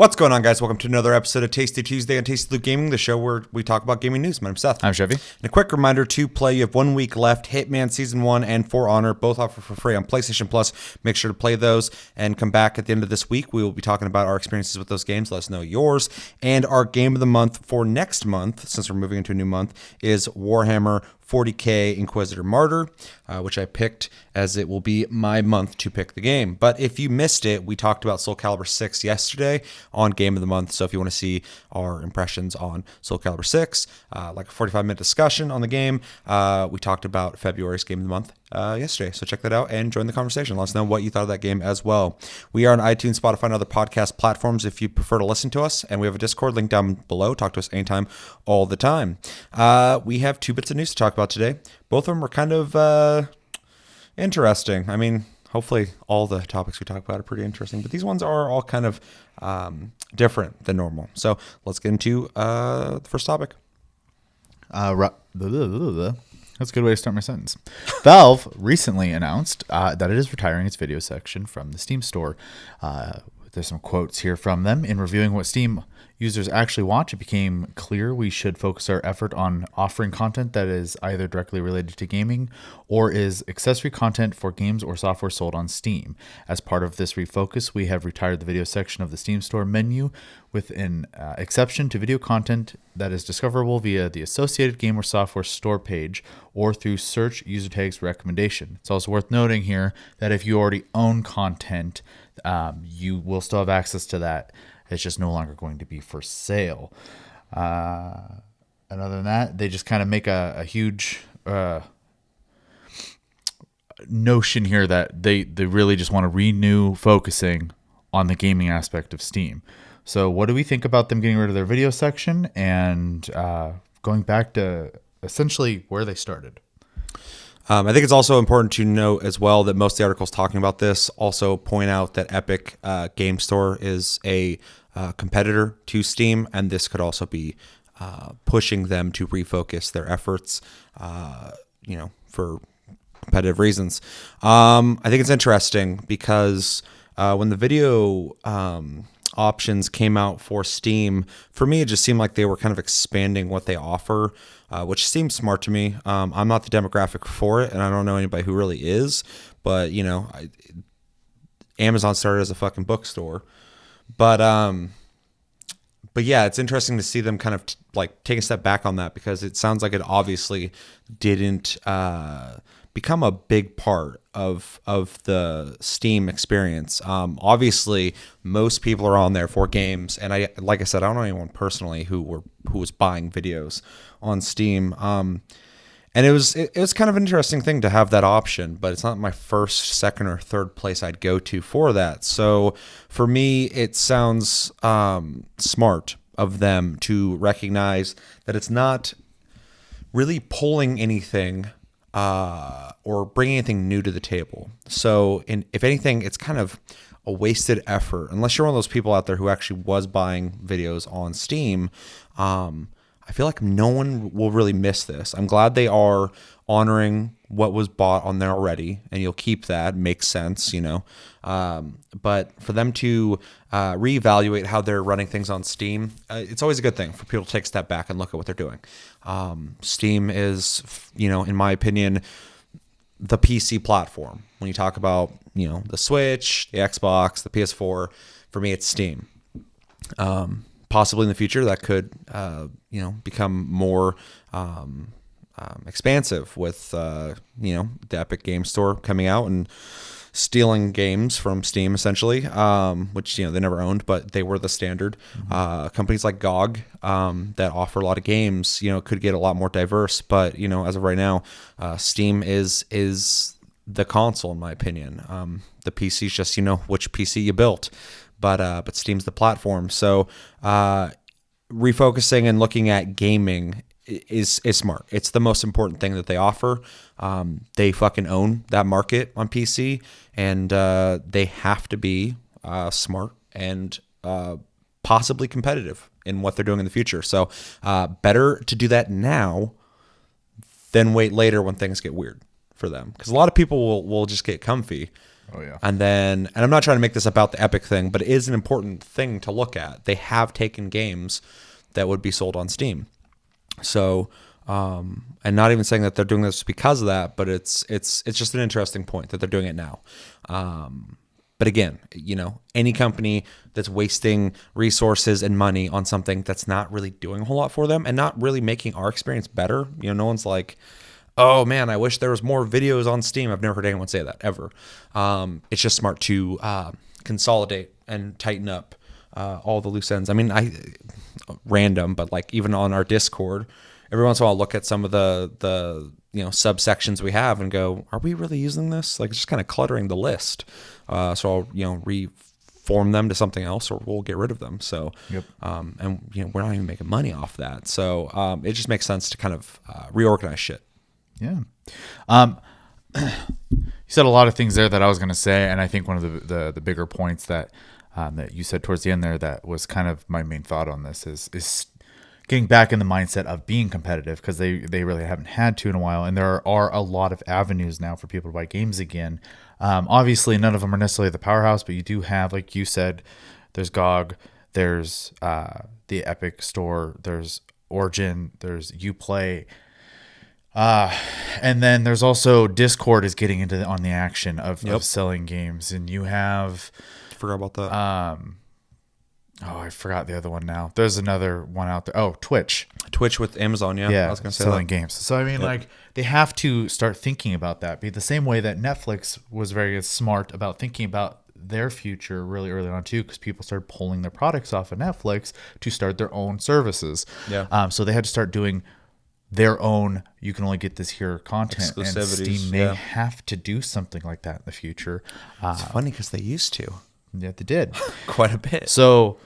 What's going on, guys? Welcome to another episode of Tasty Tuesday on Tasty Loot Gaming, the show where we talk about gaming news. My name's Seth. I'm Chevy. And a quick reminder to play. You have 1 week left. Hitman Season 1 and For Honor both offer for free on PlayStation Plus. Make sure to play those and come back at the end of this week. We will be talking about our experiences with those games. Let us know yours. And our game of the month for next month, since we're moving into a new month, is Warhammer 40K Inquisitor Martyr, which I picked as it will be my month to pick the game. But if you missed it, we talked about Soul Calibur 6 yesterday on Game of the Month. So if you want to see our impressions on Soul Calibur 6, like a 45-minute discussion on the game, we talked about February's Game of the Month yesterday. So check that out and join the conversation. Let us know what you thought of that game as well. We are on iTunes, Spotify, and other podcast platforms if you prefer to listen to us. And we have a Discord link down below. Talk to us anytime, all the time. We have 2 bits of news to talk about today. Both of them are kind of interesting. I mean, hopefully all the topics we talk about are pretty interesting, but these ones are all kind of different than normal. So let's get into the first topic. That's a good way to start my sentence. Valve recently announced that it is retiring its video section from the Steam store. There's some quotes here from them. In reviewing what Steam users actually watch, it became clear we should focus our effort on offering content that is either directly related to gaming or is accessory content for games or software sold on Steam. As part of this refocus, we have retired the video section of the Steam store menu with an exception to video content that is discoverable via the associated game or software store page or through search user tags recommendation. It's also worth noting here that if you already own content, you will still have access to that. It's just no longer going to be for sale. And other than that, they just kind of make a huge notion here that they really just want to renew focusing on the gaming aspect of Steam. So what do we think about them getting rid of their video section and going back to essentially where they started? I think it's also important to note as well that most of the articles talking about this also point out that Epic Game Store is a competitor to Steam, and this could also be pushing them to refocus their efforts, for competitive reasons. I think it's interesting because when the video options came out for Steam, for me, it just seemed like they were kind of expanding what they offer, which seems smart to me. I'm not the demographic for it, and I don't know anybody who really is, but, Amazon started as a fucking bookstore. But yeah, it's interesting to see them kind of take a step back on that, because it sounds like it obviously didn't become a big part of the Steam experience. Obviously, most people are on there for games, and like I said, I don't know anyone personally who was buying videos on Steam. And it was kind of an interesting thing to have that option, but it's not my first, second, or third place I'd go to for that. So for me, it sounds smart of them to recognize that it's not really pulling anything or bringing anything new to the table. So if anything, it's kind of a wasted effort, unless you're one of those people out there who actually was buying videos on Steam. I feel like no one will really miss this. I'm glad they are honoring what was bought on there already, and you'll keep that. Makes sense, But for them to reevaluate how they're running things on Steam, it's always a good thing for people to take a step back and look at what they're doing. Steam is, in my opinion, the PC platform. When you talk about, the Switch, the Xbox, the PS4, for me, it's Steam. Possibly in the future that could, become more expansive with, the Epic Game Store coming out and stealing games from Steam, essentially, which, they never owned, but they were the standard. Companies like GOG that offer a lot of games, could get a lot more diverse. But, as of right now, Steam is the console, in my opinion. The PC is just, which PC you built. But Steam's the platform. So refocusing and looking at gaming is smart. It's the most important thing that they offer. They fucking own that market on PC, and they have to be smart and possibly competitive in what they're doing in the future. So better to do that now than wait later when things get weird. for them, because a lot of people will just get comfy. Oh yeah. And I'm not trying to make this about the Epic thing, but it is an important thing to look at. They have taken games that would be sold on Steam. So, and not even saying that they're doing this because of that, but it's just an interesting point that they're doing it now. But again, any company that's wasting resources and money on something that's not really doing a whole lot for them and not really making our experience better, no one's like, oh man, I wish there was more videos on Steam. I've never heard anyone say that ever. It's just smart to consolidate and tighten up all the loose ends. I mean, random, but like even on our Discord, every once in a while I'll look at some of the subsections we have and go, are we really using this? Like, it's just kind of cluttering the list. So I'll reform them to something else, or we'll get rid of them. So, Yep. And we're not even making money off that. So it just makes sense to kind of reorganize shit. Yeah. You said a lot of things there that I was going to say, and I think one of the bigger points that you said towards the end there that was kind of my main thought on this is getting back in the mindset of being competitive, because they really haven't had to in a while, and there are a lot of avenues now for people to buy games again. Obviously, none of them are necessarily the powerhouse, but you do have, like you said, there's GOG, there's the Epic Store, there's Origin, there's Uplay. And then there's also Discord is getting into on the action of selling games, and you have Forgot about that. I forgot the other one now. There's another one out there. Oh, Twitch with Amazon. Yeah, I was gonna say selling that. games. So I mean, like, they have to start thinking about that. Be the same way that Netflix was very smart about thinking about their future really early on too, because people started pulling their products off of Netflix to start their own services. Yeah. So they had to start doing their own, you can only get this here content, and Exclusivities, Steam may have to do something like that in the future. It's funny because they used to Yeah, they did quite a bit. So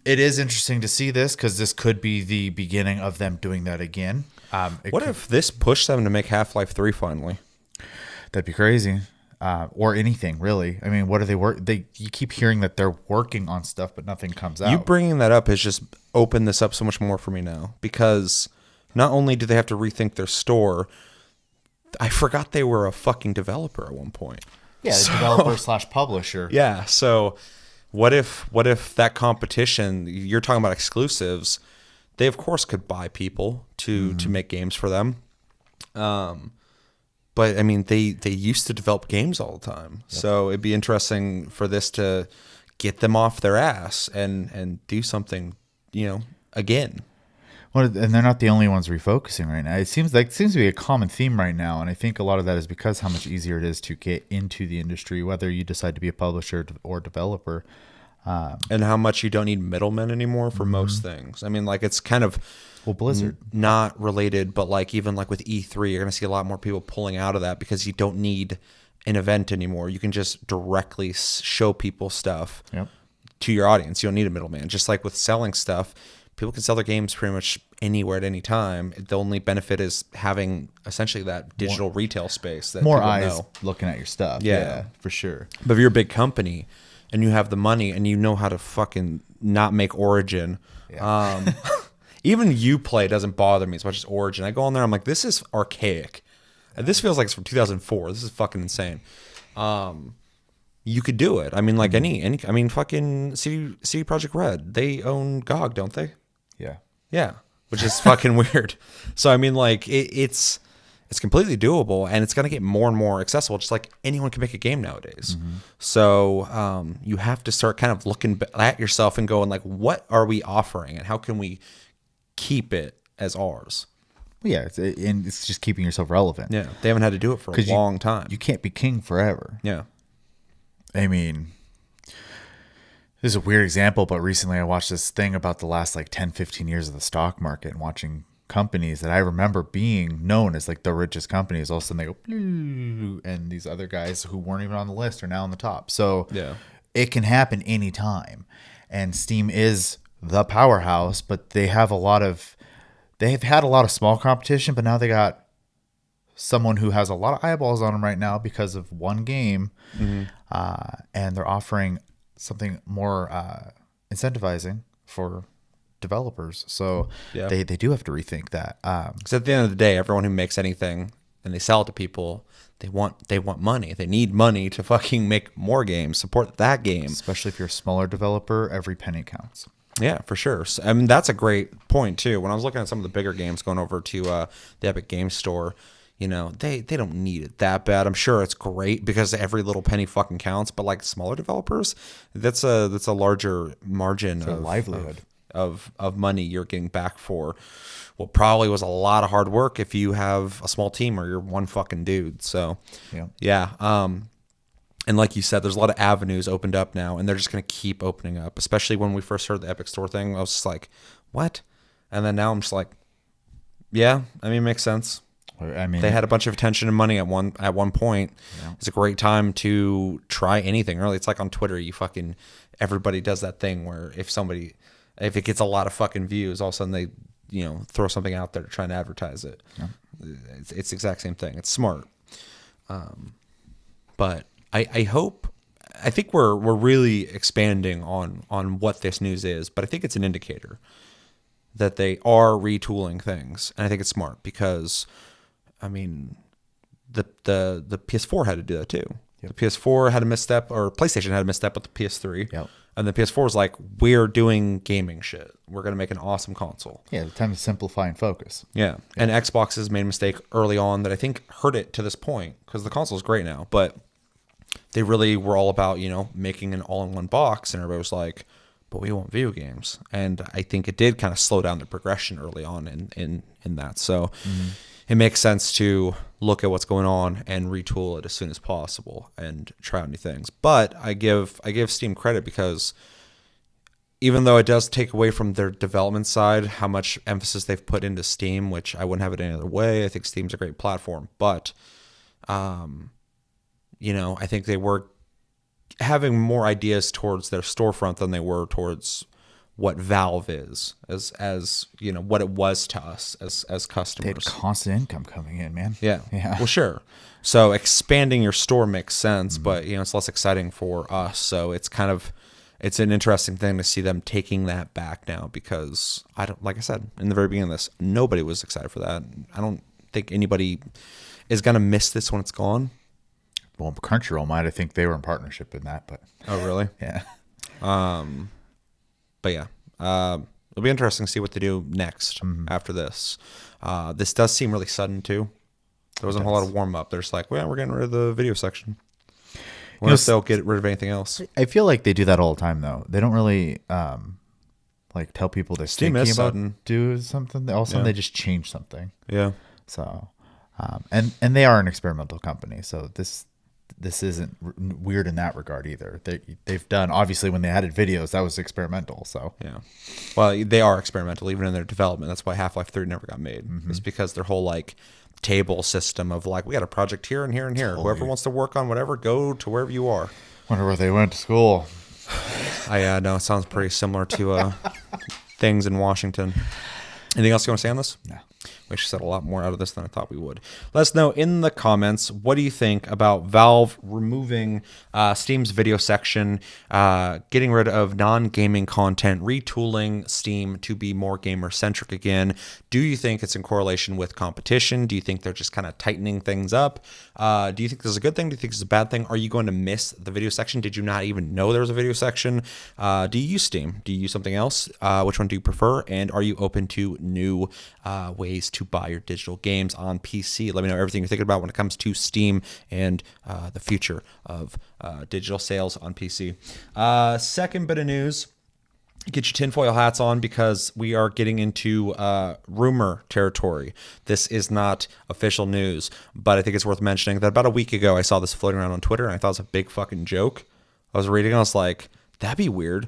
it is interesting to see this, because this could be the beginning of them doing that again. If this pushed them to make Half-Life 3 finally? That'd be crazy. Or anything really. I mean, what do they work? You keep hearing that they're working on stuff, but nothing comes out. You bringing that up has just opened this up so much more for me now, because not only do they have to rethink their store, I forgot they were a fucking developer at one point. Yeah, developer / publisher. Yeah. So what if that competition, you're talking about exclusives, they of course could buy people to make games for them. But I mean, they used to develop games all the time. Yep. So it'd be interesting for this to get them off their ass and do something, again. Well, and they're not the only ones refocusing right now. It seems to be a common theme right now, and I think a lot of that is because how much easier it is to get into the industry, whether you decide to be a publisher or developer, and how much you don't need middlemen anymore for most things. I mean, like, it's kind of Blizzard not related, but like even like with E3, you're going to see a lot more people pulling out of that because you don't need an event anymore. You can just directly show people stuff to your audience. You don't need a middleman. Just like with selling stuff, people can sell their games pretty much anywhere at any time. The only benefit is having essentially that digital retail space that more people eyes know. Looking at your stuff. Yeah, for sure. But if you're a big company and you have the money and you know how to fucking not make Origin, even Uplay doesn't bother me as much as Origin. I go on there, I'm like, this is archaic. And this feels like it's from 2004. This is fucking insane. You could do it. I mean, like fucking CD Projekt Red, they own GOG, don't they? Yeah, which is fucking weird. So I mean, like, it's completely doable, and it's gonna get more and more accessible. Just like anyone can make a game nowadays. So you have to start kind of looking at yourself and going like, what are we offering, and how can we keep it as ours? Well, yeah, it's just keeping yourself relevant. Yeah, they haven't had to do it for a long time. You can't be king forever. Yeah, I mean, this is a weird example, but recently I watched this thing about the last like 10, 15 years of the stock market, and watching companies that I remember being known as like the richest companies, all of a sudden they go, blue, and these other guys who weren't even on the list are now on the top. So it can happen anytime. And Steam is the powerhouse, but they have had a lot of small competition, but now they got someone who has a lot of eyeballs on them right now because of one game. And they're offering something more incentivizing for developers. So they do have to rethink that. because at the end of the day, everyone who makes anything and they sell it to people, they want money. They need money to fucking make more games, support that game. Especially if you're a smaller developer, every penny counts. Yeah, for sure. So, I mean, that's a great point too. When I was looking at some of the bigger games going over to the Epic Games Store, they don't need it that bad. I'm sure it's great because every little penny fucking counts. But like smaller developers, that's a larger margin of livelihood of money you're getting back for what probably was a lot of hard work if you have a small team or you're one fucking dude. So yeah. And like you said, there's a lot of avenues opened up now, and they're just going to keep opening up. Especially when we first heard the Epic Store thing, I was just like, what? And then now I'm just like, yeah, I mean, it makes sense. I mean, they had a bunch of attention and money at one point. Yeah. It's a great time to try anything. Really, it's like on Twitter, everybody does that thing where if it gets a lot of fucking views, all of a sudden they throw something out there to try and advertise it. Yeah. It's the exact same thing. It's smart. But I think we're really expanding on what this news is, but I think it's an indicator that they are retooling things, and I think it's smart because, I mean, the PS4 had to do that too. Yep. The PS4 had a misstep, or PlayStation had a misstep with the PS3. Yep. And the PS4 is like, we're doing gaming shit. We're going to make an awesome console. Yeah, the time to simplify and focus. Yeah. And Xbox has made a mistake early on that I think hurt it to this point, because the console is great now, but they really were all about, making an all-in-one box, and everybody was like, but we want video games. And I think it did kind of slow down the progression early on in that. So it makes sense to look at what's going on and retool it as soon as possible and try out new things. But I give Steam credit because even though it does take away from their development side, how much emphasis they've put into Steam, which I wouldn't have it any other way. I think Steam's a great platform, but I think they were having more ideas towards their storefront than they were towards what Valve is, as what it was to us as customers. They had constant income coming in, man. Yeah. Well, sure. So expanding your store makes sense, but it's less exciting for us. So it's an interesting thing to see them taking that back now, because like I said in the very beginning of this, nobody was excited for that. I don't think anybody is going to miss this when it's gone. Well, Crunchyroll might. I think they were in partnership in that, but oh, really? Yeah. But yeah, it'll be interesting to see what they do next after this. This does seem really sudden too. There wasn't a whole lot of warm up. They're just like, well, we're getting rid of the video section. Unless they'll get rid of anything else. I feel like they do that all the time, though. They don't really tell people they're thinking about sudden. Do something. All of a sudden, they just change something. Yeah. So, and they are an experimental company, so this isn't weird in that regard either. They've done, obviously, when they added videos, that was experimental. So yeah, well, they are experimental even in their development. That's why Half-Life 3 never got made. It's because their whole table system of we got a project here and here and here. Whoever wants to work on whatever, go to wherever you are. Wonder where they went to school. I know it sounds pretty similar to things in Washington. Anything else you want to say on this? No. We actually said a lot more out of this than I thought we would. Let us know in the comments, what do you think about Valve removing Steam's video section, getting rid of non-gaming content, retooling Steam to be more gamer-centric again? Do you think it's in correlation with competition? Do you think they're just kind of tightening things up? Do you think this is a good thing? Do you think this is a bad thing? Are you going to miss the video section? Did you not even know there was a video section? Do you use Steam? Do you use something else? Which one do you prefer? And are you open to new ways to buy your digital games on PC? Let me know everything you're thinking about when it comes to Steam and the future of digital sales on PC. Second bit of news. Get your tinfoil hats on, because we are getting into rumor territory. This is not official news, but I think it's worth mentioning that about a week ago I saw this floating around on Twitter and I thought it was a big fucking joke. I was reading and I was like, that'd be weird,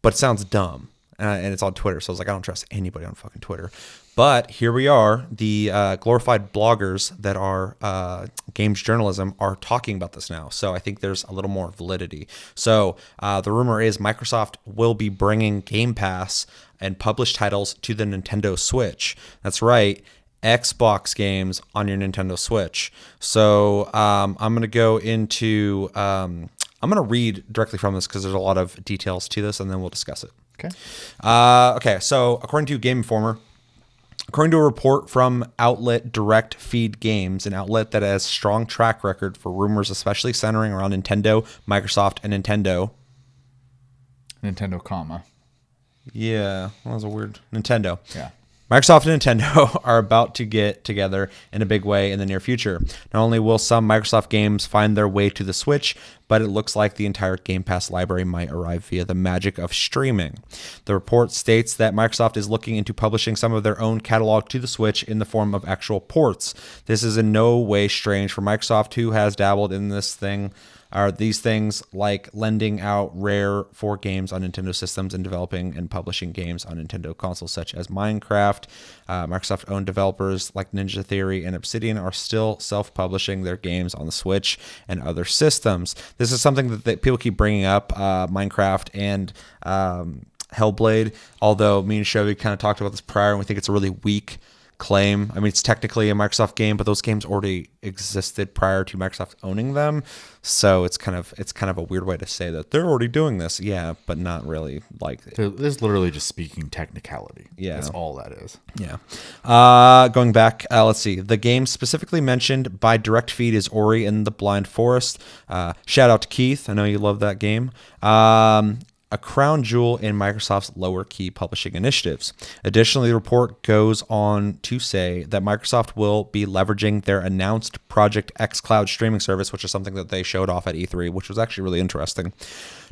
but it sounds dumb. And it's on Twitter, so I was like, I don't trust anybody on fucking Twitter. But here we are. The glorified bloggers that are games journalism are talking about this now. So I think there's a little more validity. So the rumor is Microsoft will be bringing Game Pass and published titles to the Nintendo Switch. That's right. Xbox games on your Nintendo Switch. So I'm going to go into... I'm going to read directly from this because there's a lot of details to this, and then we'll discuss it. Okay. Okay, so according to Game Informer, According to a report from outlet Direct Feed Games, an outlet that has strong track record for rumors, especially centering around Nintendo, Microsoft, and Nintendo. Nintendo, comma. Yeah, that was a weird Nintendo. Yeah. Microsoft and Nintendo are about to get together in a big way in the near future. Not only will some Microsoft games find their way to the Switch, but it looks like the entire Game Pass library might arrive via the magic of streaming. The report states that Microsoft is looking into publishing some of their own catalog to the Switch in the form of actual ports. This is in no way strange for Microsoft, who has dabbled in these things like lending out rare 4 games on Nintendo systems and developing and publishing games on Nintendo consoles such as Minecraft. Microsoft-owned developers like Ninja Theory and Obsidian are still self-publishing their games on the Switch and other systems. This is something that people keep bringing up, Minecraft and Hellblade, although me and Chevy kind of talked about this prior, and we think it's a really weak claim. I mean, it's technically a Microsoft game, but those games already existed prior to Microsoft owning them. So it's kind of a weird way to say that they're already doing this. Yeah, but not really. Like, There's literally just speaking technicality. Yeah. That's all that is. Yeah. Going back, let's see. The game specifically mentioned by Direct Feed is Ori and the Blind Forest. Shout out to Keith. I know you love that game. A crown jewel in Microsoft's lower key publishing initiatives. Additionally, the report goes on to say that Microsoft will be leveraging their announced Project X Cloud streaming service, which is something that they showed off at E3, which was actually really interesting,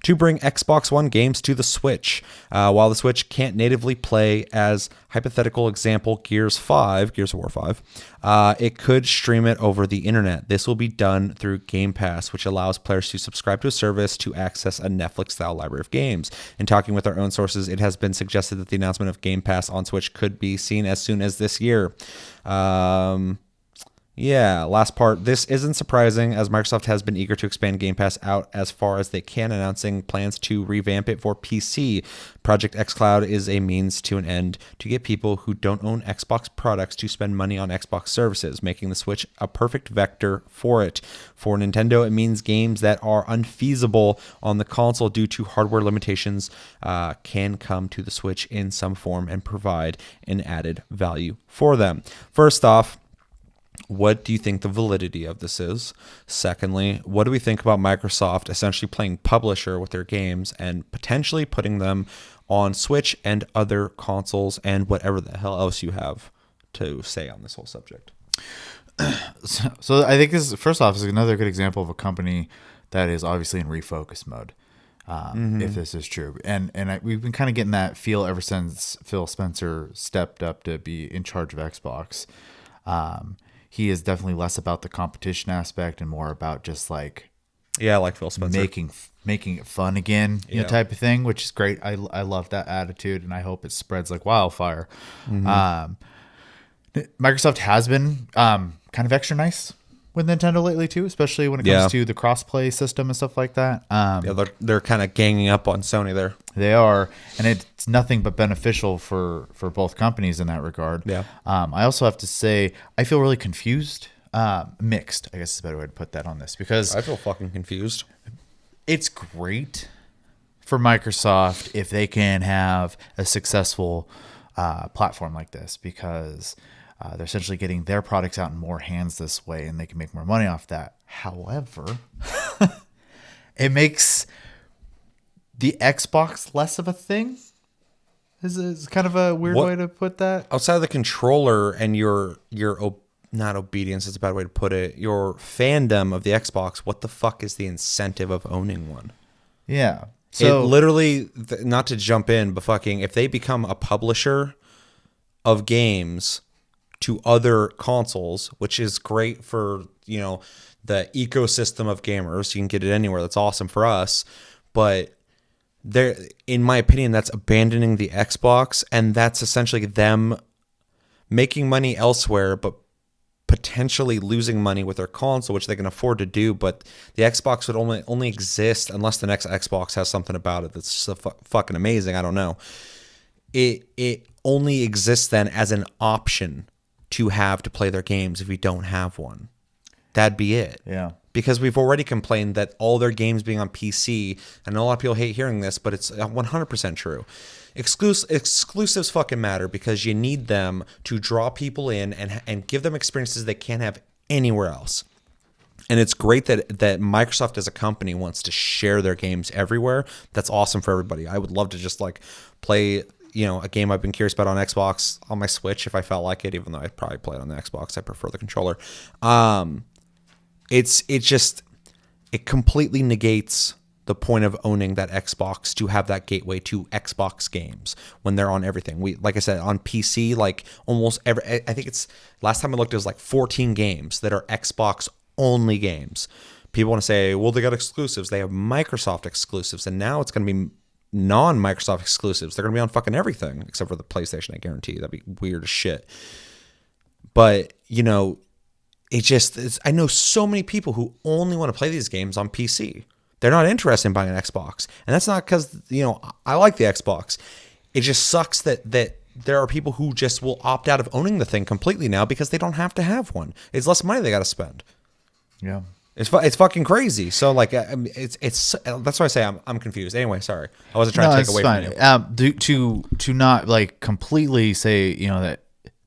to bring Xbox One games to the Switch. While the Switch can't natively play, as hypothetical example, Gears of War 5, it could stream it over the internet. This will be done through Game Pass, which allows players to subscribe to a service to access a Netflix-style library of games. In talking with our own sources, it has been suggested that the announcement of Game Pass on Switch could be seen as soon as this year. Yeah, last part. This isn't surprising, as Microsoft has been eager to expand Game Pass out as far as they can, announcing plans to revamp it for PC. Project xCloud is a means to an end to get people who don't own Xbox products to spend money on Xbox services, making the Switch a perfect vector for it. For Nintendo, it means games that are unfeasible on the console due to hardware limitations can come to the Switch in some form and provide an added value for them. First off, what do you think the validity of this is? Secondly, what do we think about Microsoft essentially playing publisher with their games and potentially putting them on Switch and other consoles and whatever the hell else you have to say on this whole subject? So I think this, first off, is another good example of a company that is obviously in refocus mode. If this is true, we've been kind of getting that feel ever since Phil Spencer stepped up to be in charge of Xbox. He is definitely less about the competition aspect and more about just like, yeah, like Phil Spencer, making it fun again, you know, type of thing, which is great. I love that attitude, and I hope it spreads like wildfire. Microsoft has been kind of extra nice with Nintendo lately too, especially when it comes to the cross-play system and stuff like that. They're kind of ganging up on Sony there. They are, and it's nothing but beneficial for both companies in that regard. Yeah. I also have to say, I feel really confused, mixed, I guess is a better way to put that on this, because I feel fucking confused. It's great for Microsoft if they can have a successful platform like this, because they're essentially getting their products out in more hands this way, and they can make more money off that. However, it makes the Xbox less of a thing. Is kind of a weird way to put that. Outside of the controller and your not obedience is a bad way to put it, your fandom of the Xbox, what the fuck is the incentive of owning one? Yeah. So it literally, not to jump in, but fucking, if they become a publisher of games to other consoles, which is great for, you know, the ecosystem of gamers, you can get it anywhere. That's awesome for us. But there, in my opinion, that's abandoning the Xbox, and that's essentially them making money elsewhere, but potentially losing money with their console, which they can afford to do. But the Xbox would only exist unless the next Xbox has something about it that's so fucking amazing. I don't know. It only exists then as an option to have to play their games if you don't have one. That'd be it. Yeah. Because we've already complained that all their games being on PC, and a lot of people hate hearing this, but it's 100% true. Exclusives fucking matter because you need them to draw people in and give them experiences they can't have anywhere else. And it's great that Microsoft as a company wants to share their games everywhere. That's awesome for everybody. I would love to just like play, a game I've been curious about on Xbox on my Switch if I felt like it, even though I'd probably play it on the Xbox. I prefer the controller. It completely negates the point of owning that Xbox to have that gateway to Xbox games when they're on everything. Like I said, on PC, like almost every, I think it's, last time I looked, it was like 14 games that are Xbox only games. People want to say, well, they got exclusives. They have Microsoft exclusives, and now it's going to be non-Microsoft exclusives. They're going to be on fucking everything except for the PlayStation, I guarantee. That'd be weird as shit. But, I know so many people who only want to play these games on PC. They're not interested in buying an Xbox. And that's not because, I like the Xbox. It just sucks that there are people who just will opt out of owning the thing completely now because they don't have to have one. It's less money they got to spend. Yeah. It's fucking crazy. So like it's that's why I say I'm confused. Anyway, sorry. I wasn't trying to take away from you. To not like completely say,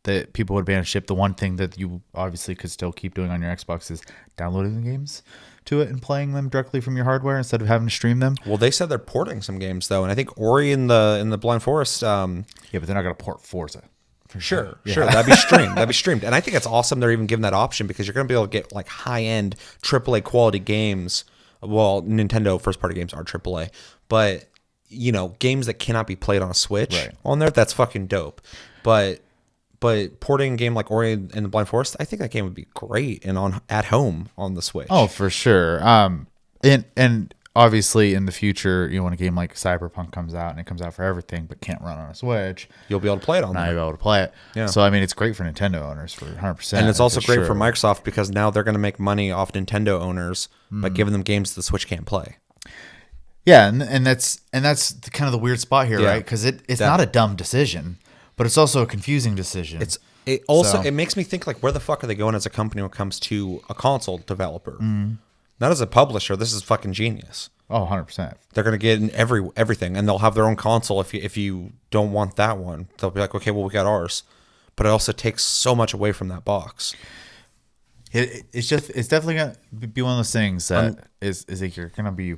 that people would ban a ship, the one thing that you obviously could still keep doing on your Xbox is downloading the games to it and playing them directly from your hardware instead of having to stream them. Well, they said they're porting some games though, and I think Ori in the Blind Forest. Yeah, but they're not going to port Forza. Sure. That'd be streamed. And I think it's awesome they're even giving that option because you're going to be able to get like high-end AAA quality games. Well, Nintendo first-party games are AAA, but games that cannot be played on a Switch on there, that's fucking dope. But porting a game like Ori and the Blind Forest, I think that game would be great and at home on the Switch. Oh, for sure. And obviously in the future, when a game like Cyberpunk comes out and it comes out for everything but can't run on a Switch, you'll be able to play it on there. Now you'll be able to play it. Yeah. So I mean, it's great for Nintendo owners for 100%. And it's also great for Microsoft because now they're going to make money off Nintendo owners by giving them games the Switch can't play. Yeah, and that's kind of the weird spot here, right? Because it's not a dumb decision, but it's also a confusing decision. It makes me think like, where the fuck are they going as a company when it comes to a console developer? Not as a publisher. This is fucking genius. Oh, 100%. They're going to get in everything, and they'll have their own console. If you don't want that one, they'll be like, okay, well, we got ours. But it also takes so much away from that box. It's definitely going to be one of those things that is like you're going to be,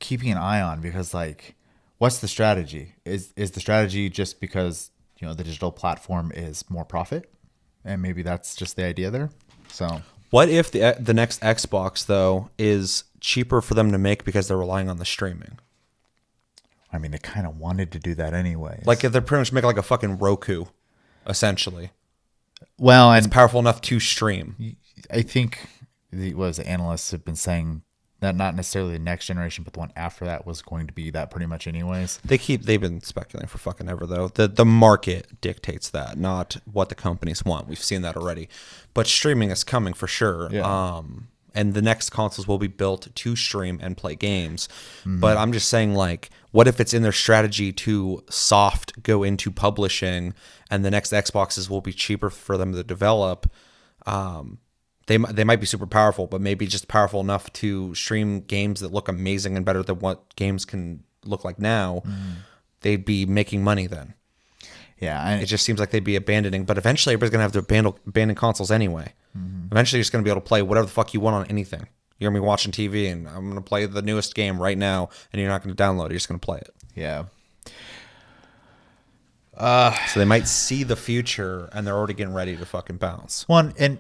keeping an eye on because like, what's the strategy? Is the strategy just because, the digital platform is more profit? And maybe that's just the idea there. So what if the next Xbox, though, is cheaper for them to make because they're relying on the streaming? I mean, they kind of wanted to do that anyway. Like if they're pretty much making like a fucking Roku, essentially. Well, and it's powerful enough to stream. I think the analysts have been saying that not necessarily the next generation, but the one after that was going to be that pretty much anyways. They've been speculating for fucking ever though. The market dictates that, not what the companies want. We've seen that already. But streaming is coming for sure. Yeah. And the next consoles will be built to stream and play games. But I'm just saying, like, what if it's in their strategy to soft go into publishing and the next Xboxes will be cheaper for them to develop? They might be super powerful, but maybe just powerful enough to stream games that look amazing and better than what games can look like now. They'd be making money then. Yeah. It just seems like they'd be abandoning, but eventually everybody's going to have to abandon consoles anyway. Eventually you're just going to be able to play whatever the fuck you want on anything. You're going to be watching TV and I'm going to play the newest game right now and you're not going to download it. You're just going to play it. Yeah. So they might see the future and they're already getting ready to fucking bounce. One, and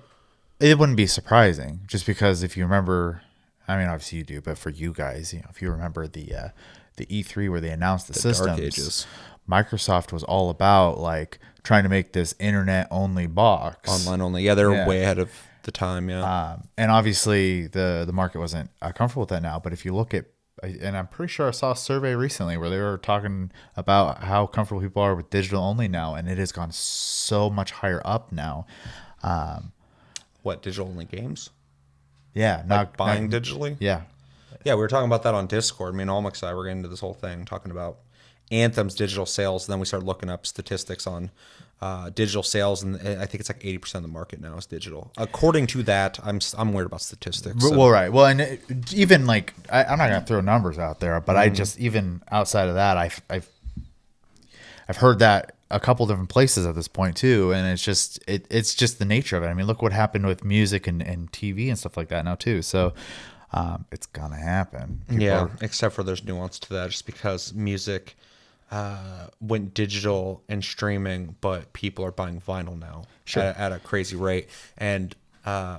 it wouldn't be surprising just because if you remember, I mean, obviously you do, but for you guys, if you remember the E3 where they announced the systems, Dark Ages. Microsoft was all about like trying to make this internet only box. Online only. Yeah, they're way ahead of the time. Yeah. And obviously the market wasn't comfortable with that now, but if you look at, and I'm pretty sure I saw a survey recently where they were talking about how comfortable people are with digital only now, and it has gone so much higher up now. What, digital only games? Yeah, like buying digitally. Yeah, we were talking about that on Discord. Me and Almix and I were getting into this whole thing, talking about Anthem's digital sales. And then we started looking up statistics on digital sales, and I think it's like 80% of the market now is digital. According to that, I'm worried about statistics. So. Well, right. Well, and even like I'm not gonna throw numbers out there, but I just even outside of that, I've heard that a couple different places at this point too, and it's just the nature of it. I mean, look what happened with music and TV and stuff like that now too. So it's gonna happen. Except for there's nuance to that, just because music went digital and streaming, but people are buying vinyl now at a crazy rate. And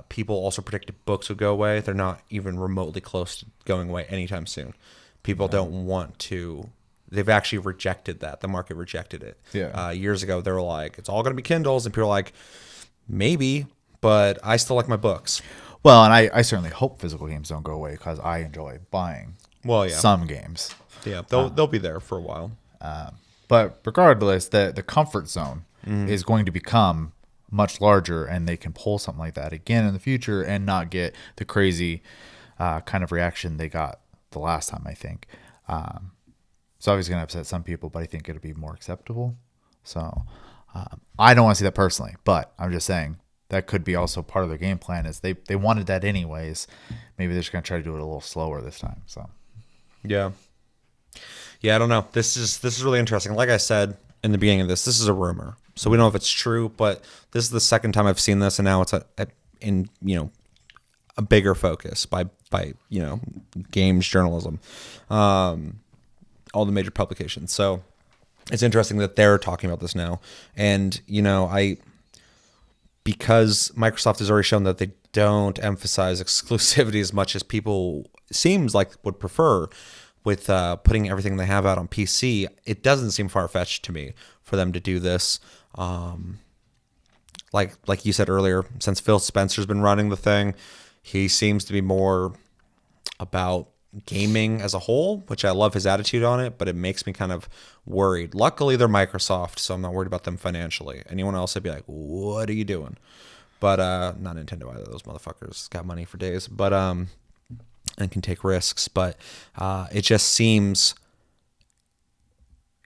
people also predicted books would go away. They're not even remotely close to going away anytime soon. People don't want to. They've actually rejected that. The market rejected it. Yeah. Years ago, they were like, it's all going to be Kindles. And people are like, maybe, but I still like my books. Well, and I certainly hope physical games don't go away because I enjoy buying some games. Yeah, they'll be there for a while. But regardless, the comfort zone is going to become much larger, and they can pull something like that again in the future and not get the crazy kind of reaction they got the last time, I think. It's obviously going to upset some people, but I think it'll be more acceptable. So I don't want to see that personally, but I'm just saying that could be also part of their game plan is they wanted that anyways. Maybe they're just going to try to do it a little slower this time. So yeah, I don't know. This is really interesting. Like I said in the beginning of this is a rumor, so we don't know if it's true. But this is the second time I've seen this, and now it's in a bigger focus by games journalism, all the major publications. So it's interesting that they're talking about this now, and because Microsoft has already shown that they don't emphasize exclusivity as much as people seems like would prefer with putting everything they have out on PC, it doesn't seem far-fetched to me for them to do this. Like you said earlier, since Phil Spencer's been running the thing, he seems to be more about gaming as a whole, which I love his attitude on it, but it makes me kind of worried. Luckily, they're Microsoft, so I'm not worried about them financially. Anyone else, I'd be like, what are you doing? But not Nintendo either. Those motherfuckers got money for days, but and can take risks. But it just seems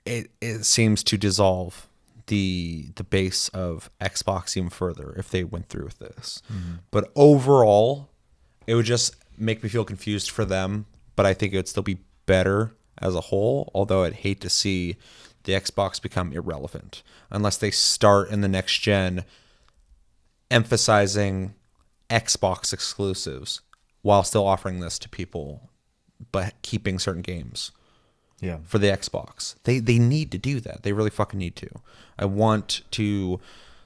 it seems to dissolve the base of Xbox even further if they went through with this. But overall, it would just make me feel confused for them, but I think it would still be better as a whole, although I'd hate to see the Xbox become irrelevant unless they start in the next gen emphasizing Xbox exclusives while still offering this to people, but keeping certain games for the Xbox. They need to do that. They really fucking need to. I want to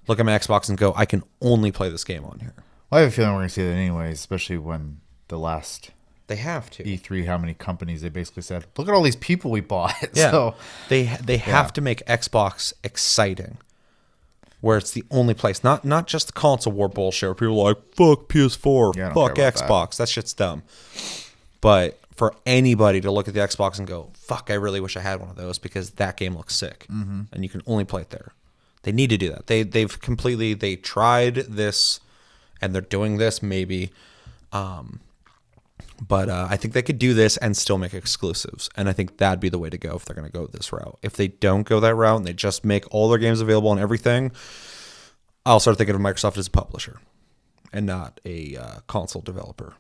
look at my Xbox and go, I can only play this game on here. Well, I have a feeling we're going to see that anyways, especially when the last they have to E3, how many companies they basically said, look at all these people we bought. Yeah. So they have to make Xbox exciting, where it's the only place, not just the console war bullshit where people are like, fuck PS4, fuck Xbox. That shit's dumb. But for anybody to look at the Xbox and go, fuck, I really wish I had one of those because that game looks sick. And you can only play it there. They need to do that. They tried this and they're doing this maybe. But I think they could do this and still make exclusives. And I think that'd be the way to go if they're going to go this route. If they don't go that route and they just make all their games available on everything, I'll start thinking of Microsoft as a publisher and not a console developer.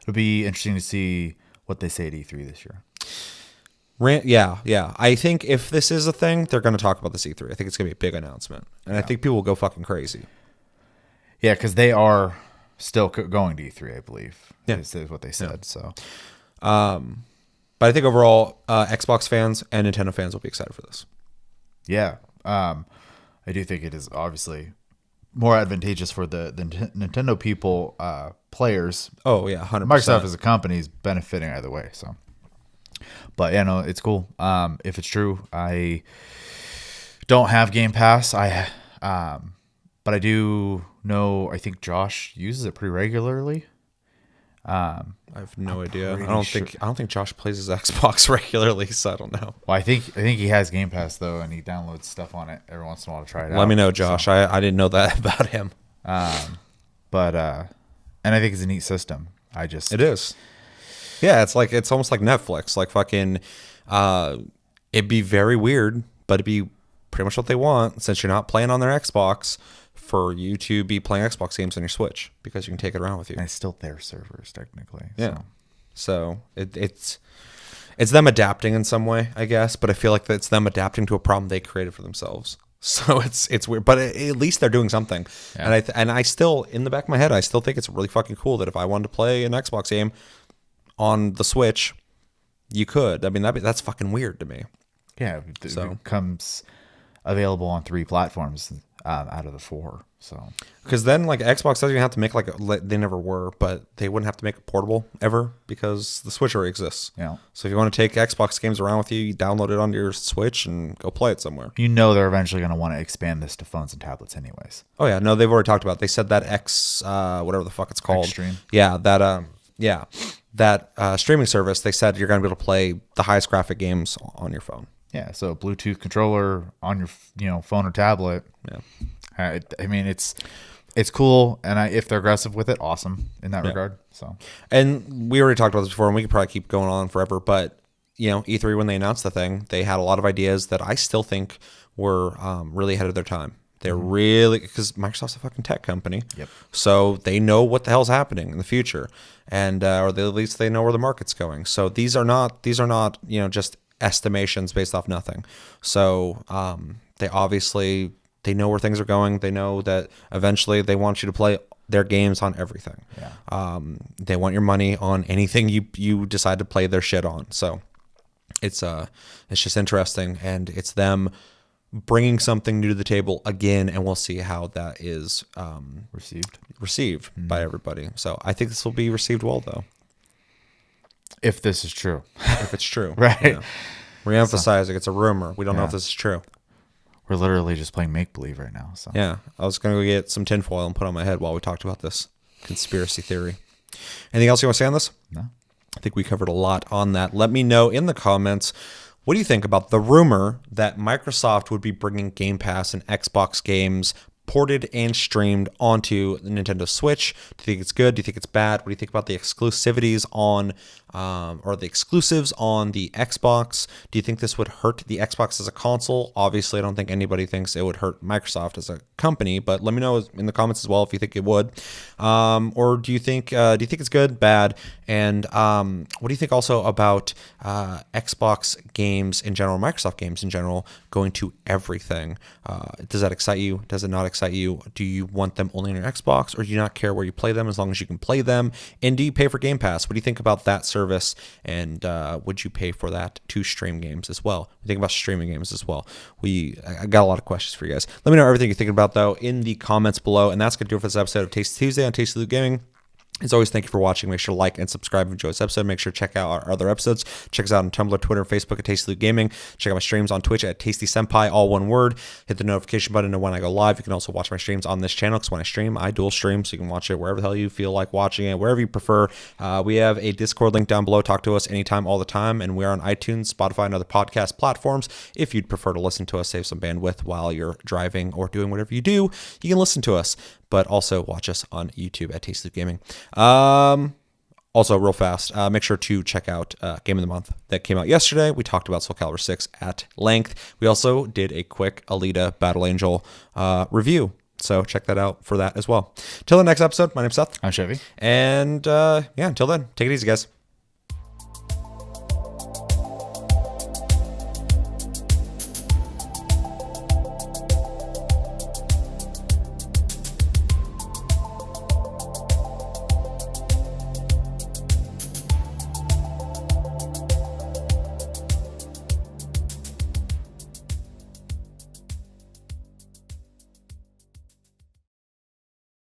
It'll be interesting to see what they say at E3 this year. Yeah. I think if this is a thing, they're going to talk about this E3. I think it's going to be a big announcement. And I think people will go fucking crazy. Yeah, because they are still going to E3, I believe. Yeah. Is what they said. So, but I think overall, Xbox fans and Nintendo fans will be excited for this. Yeah. I do think it is obviously more advantageous for the Nintendo people, players. Oh, yeah, 100%. Microsoft as a company is benefiting either way. So, but yeah, no, it's cool. If it's true, I don't have Game Pass. But I do know, I think Josh uses it pretty regularly. I have no idea. I don't think Josh plays his Xbox regularly, so I don't know. Well, I think he has Game Pass though, and he downloads stuff on it every once in a while to try it out. Let me know, Josh. So. I didn't know that about him. But and I think it's a neat system. It is. Yeah, it's almost like Netflix. Like fucking, it'd be very weird, but it'd be pretty much what they want since you're not playing on their Xbox. For you to be playing Xbox games on your Switch because you can take it around with you. And it's still their servers technically. Yeah. So it's It's them adapting in some way, I guess, but I feel like it's them adapting to a problem they created for themselves. So it's weird, but at least they're doing something. Yeah. And I still, in the back of my head, I still think it's really fucking cool that if I wanted to play an Xbox game on the Switch, you could. I mean, that's fucking weird to me. Yeah, it becomes available on 3 platforms out of the 4. So because then like Xbox doesn't even have to make they never were, but they wouldn't have to make it portable ever because the Switch already exists. Yeah. So if you want to take Xbox games around with you, you download it onto your Switch and go play it somewhere. You know they're eventually going to want to expand this to phones and tablets anyways. Oh yeah, no, they've already talked about it. They said that whatever the fuck it's called. Xstream. Yeah, that streaming service. They said you're going to be able to play the highest graphic games on your phone. Yeah, so Bluetooth controller on your phone or tablet. Yeah. I mean, it's cool, and if they're aggressive with it, awesome in that regard. So, and we already talked about this before, and we could probably keep going on forever. But E3 when they announced the thing, they had a lot of ideas that I still think were really ahead of their time. They're really, because Microsoft's a fucking tech company, so they know what the hell's happening in the future, and or at least they know where the market's going. So these are not just estimations based off nothing. So they obviously. They know where things are going. They know that eventually they want you to play their games on everything. Yeah. They want your money on anything you decide to play their shit on. So it's just interesting, and it's them bringing something new to the table again, and we'll see how that is received by everybody. So I think this will be received well, though. If this is true. If it's true. Right. Yeah. Re-emphasizing, it's a rumor. We don't know if this is true. We're literally just playing make-believe right now. So yeah, I was going to go get some tinfoil and put on my head while we talked about this conspiracy theory. Anything else you want to say on this? No. I think we covered a lot on that. Let me know in the comments, what do you think about the rumor that Microsoft would be bringing Game Pass and Xbox games ported and streamed onto the Nintendo Switch? Do you think it's good? Do you think it's bad? What do you think about the exclusivities on or the exclusives on the Xbox? Do you think this would hurt the Xbox as a console? Obviously, I don't think anybody thinks it would hurt Microsoft as a company, but let me know in the comments as well if you think it would. Or do you think it's good, bad? And what do you think also about Xbox games in general, Microsoft games in general, going to everything? Does that excite you? Does it not excite you? Do you want them only on your Xbox, or do you not care where you play them as long as you can play them? And do you pay for Game Pass? What do you think about that service? And would you pay for that to stream games as well? We think about streaming games as well. I got a lot of questions for you guys. Let me know everything you're thinking about, though, in the comments below. And that's going to do it for this episode of Tasty Tuesday on Tasty Loot Gaming. As always, thank you for watching. Make sure to like and subscribe if you enjoyed this episode. Make sure to check out our other episodes. Check us out on Tumblr, Twitter, and Facebook at Tasty Loot Gaming. Check out my streams on Twitch at Tasty Senpai, all one word. Hit the notification button to know when I go live. You can also watch my streams on this channel, because when I stream, I dual stream, so you can watch it wherever the hell you feel like watching it, wherever you prefer. We have a Discord link down below. Talk to us anytime, all the time. And we are on iTunes, Spotify, and other podcast platforms. If you'd prefer to listen to us, save some bandwidth while you're driving or doing whatever you do, you can listen to us. But also watch us on YouTube at Tasty Loot Gaming. Also, real fast, make sure to check out Game of the Month that came out yesterday. We talked about Soul Calibur 6 at length. We also did a quick Alita Battle Angel review. So check that out for that as well. Till the next episode, my name's Seth. I'm Chevy. And until then, take it easy, guys.